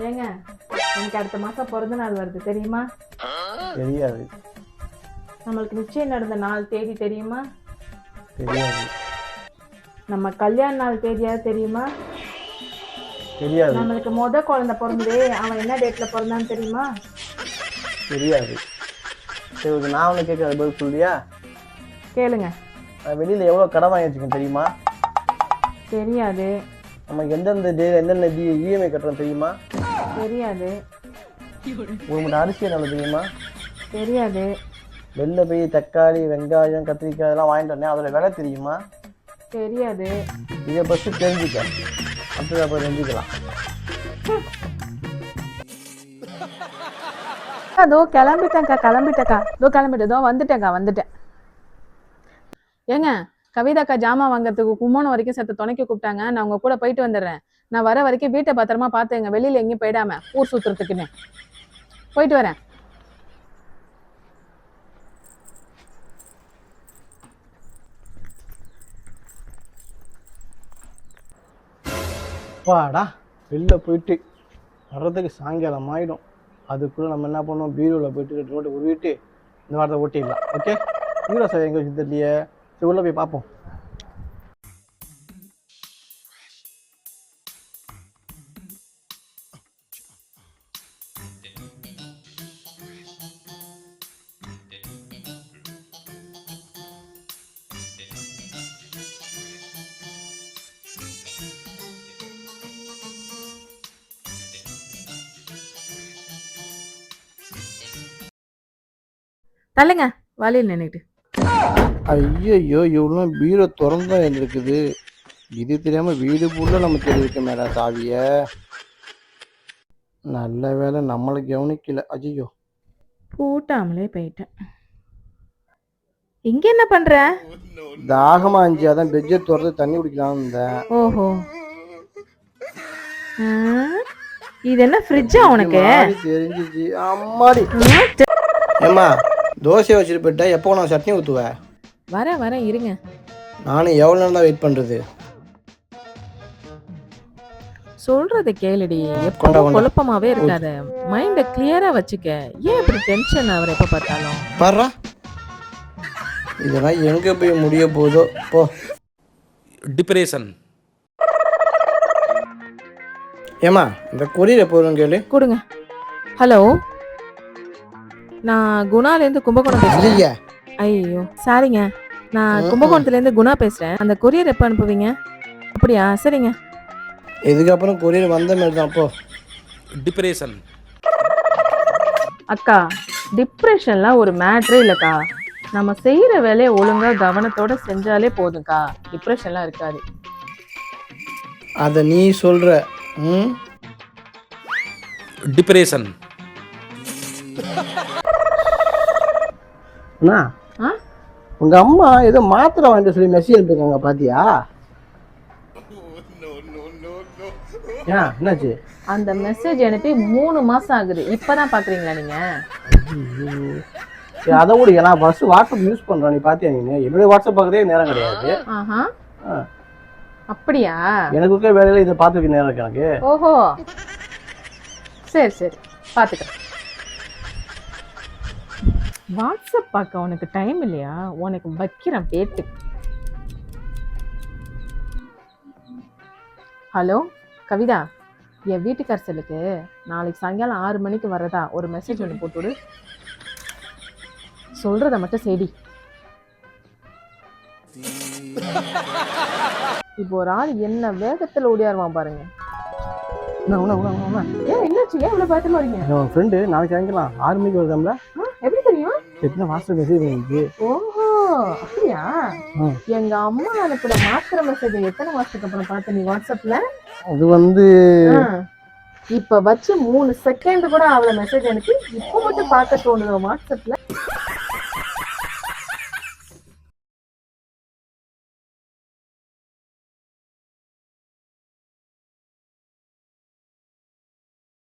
ஏங்க எனக்கு அடுத்த மாசம் பிறந்த நாள் வருது தெரியுமா? தெரியாது. நம்மளுக்கு நிச்சயம் நடந்த நாள் தேதி தெரியுமா? தெரியாது. நம்ம கல்யாண நாள் தேதியாவது தெரியுமா? தெரியாது. நம்மளுக்கு குழந்தை பிறந்ததே அவன் என்ன டேட்ல பிறந்தான்னு தெரியுமா? தெரியாது. சரி, நான் ஒன்று கேட்க பதில் சொல்றியா? கேளுங்க. வெளியில எவ்வளோ கடன் வாங்கி வச்சுக்கேன் தெரியுமா? தெரியாது. நமக்கு எந்தெந்த எந்தெந்த இஎம்ஐ கட்டுறோம் தெரியுமா? தெரியாது. ஒரு மட்டும் அரிசி என்ன தெரியுமா? தெரியாது. வெளில போய் தக்காளி வெங்காயம் கத்திரிக்காய் இதெல்லாம் வாங்கிட்டு வந்தேன், அதோட விலை தெரியுமா? தெரியாது. இதை ஃபஸ்ட்டு தெரிஞ்சுக்க, அப்படி அப்போ தெரிஞ்சுக்கலாம். அதோ கிளம்பிட்டேன்க்கா. இதோ வந்துட்டேன். ஏங்க கவிதாக்கா ஜாமான் வாங்குறதுக்கு கும்போணம் வரைக்கும் சேர்த்து துணைக்க கூப்பிட்டாங்க. நான் உங்க கூட போயிட்டு வந்துடுறேன். நான் வர வரைக்கும் வீட்டை பத்திரமா பார்த்துங்க, வெளியில எங்கேயும் போயிடாம ஊர் சுத்துறதுக்குன்னு. போயிட்டு வரேன். வாடா, வெளில போயிட்டு வர்றதுக்கு சாயங்காலம் ஆகிடும். அதுக்குள்ளே நம்ம என்ன பண்ணுவோம், பீரோவில் போயிட்டு 2 ரோட்டை உருவிட்டு இந்த வாரத்தை ஓட்டிடலாம். ஓகே, பீரோ சார் எங்கே வச்சு தெரியலையே. சரி, உள்ளே போய் பார்ப்போம். தள்ளுங்க, வழியில் நின்றுட்டு. ஐயோ, இவ்வளோ பீரோ திறந்துதான் இருந்திருக்குது. இது தெரியாமல் வீடு ஃபுல்லாக நம்ம தெரிவிக்க மேடா சாவிய. நல்ல வேலை நம்மளை கவனிக்கல. ஐயோ, கூட்டாமலே போயிட்டேன். இங்க என்ன பண்ற? தாகமா இருந்துச்சு, அதான் பெட்ஜை திறந்து தண்ணி குடிக்கலாம்னு இருந்தேன். ஓஹோ, இது என்ன ஃப்ரிட்ஜா உனக்கு? தெரிஞ்சிச்சு. அம்மாடி. ஏம்மா, தோசை வச்சுட்டு போயிட்டா எப்போ நான் சட்னி ஊற்றுவேன்? வரேன் இருங்க. நானும் எவ்வளோ நேரம் தான் வெயிட் பண்ணுறது? சொல்றதை கேளுடி. எப்போ குழப்பமாவே இருக்காத, மைண்ட கிளியரா வச்சுக்க. ஏன் இப்படி டென்ஷன் ஆகுற எப்ப பார்த்தாலும்? பாரு, இதெல்லாம் எங்கே போய் முடிய போதோ போ. டிப்ரெஷன். ஏம்மா, இந்த கொரியர் எப்போ வரும் கேளு. கொடுங்க. ஹலோ, நான் குணாலேருந்து கும்பகோணம் பேசுறேன். இல்லையா? ஐயோ சாரிங்க, நான் கும்பகோணத்துலேருந்து குணா பேசுறேன். அந்த கொரியர் எப்போ அனுப்புவீங்க? அப்படியா, சரிங்க. இதுக்கப்புறம் கொரியர் வந்த மாதிரி தான். போ. டிப்ரெஷன். அக்கா, டிப்ரெஷன்லாம் ஒரு மேட்ரே இல்லைக்கா. நம்ம செய்யற வேலையை ஒழுங்கா கவனத்தோட செஞ்சாலே போதும்க்கா, டிப்ரெஷன்லாம் இருக்காது. அதை நீ சொல்ற. டிப்ரெஷன். அண்ணா, உங்க அம்மா ஏதோ மாத்திரை வாங்கிட்டு சொல்லி மெசேஜ் அனுப்பியிருக்காங்க, பாத்தியா? ஏன், என்னாச்சு? அந்த மெசேஜ் அனுப்பி 3 மாசம் ஆகுது, இப்பதான் பாக்குறீங்களா நீங்க? அதை கூட நான் ஃபர்ஸ்ட் வாட்ஸ்அப் யூஸ் பண்றேன், நீ பாத்தியா? நீ என்னுடைய வாட்ஸ்அப் பார்க்கறதே நேரம் கிடையாது. அப்படியா? எனக்கு இருக்க வேலையில இதை பார்த்துக்க நேரம் இருக்கு எனக்கு. ஓஹோ, சரி பாத்துக்கிறேன். வாட்ஸ்அப் பார்க்க உனக்கு டைம் இல்லையா? உனக்கு வைக்கிறேன் பேட்டு. ஹலோ கவிதா, என் வீட்டுக்கார செல்லுக்கு நாளைக்கு சாயங்காலம் 6 மணிக்கு வரதா ஒரு மெசேஜ் ஒன்று போட்டுவிடு. சொல்றத மட்டும் செய்தி. இப்போ ஒரு ஆள் என்ன வேகத்துல ஓடியாருவான் பாருங்க. ஏன் என்னாச்சு? ஏன் இவ்வளவு பயத்துல வரீங்க? என் ஃப்ரெண்டு நாளைக்கு சாயங்காலம் 6 மணிக்கு வருதாம்ல. எப்படி தெரியும்? வாட்ஸ்அப் மெசேஜ் பண்ணிருக்கு. ஓஹோ, அப்படியா? எங்க அம்மா அனுப்புற மாத்திர மெசேஜ் எத்தனை மாசத்துக்கு அப்புறம் பார்த்த நீ வாட்ஸ்அப்ல? அது வந்து இப்ப வச்சு 3 செகண்ட் கூட அவளை மெசேஜ் அனுப்பி இப்ப மட்டும் பார்க்க தோணுது வாட்ஸ்அப்ல.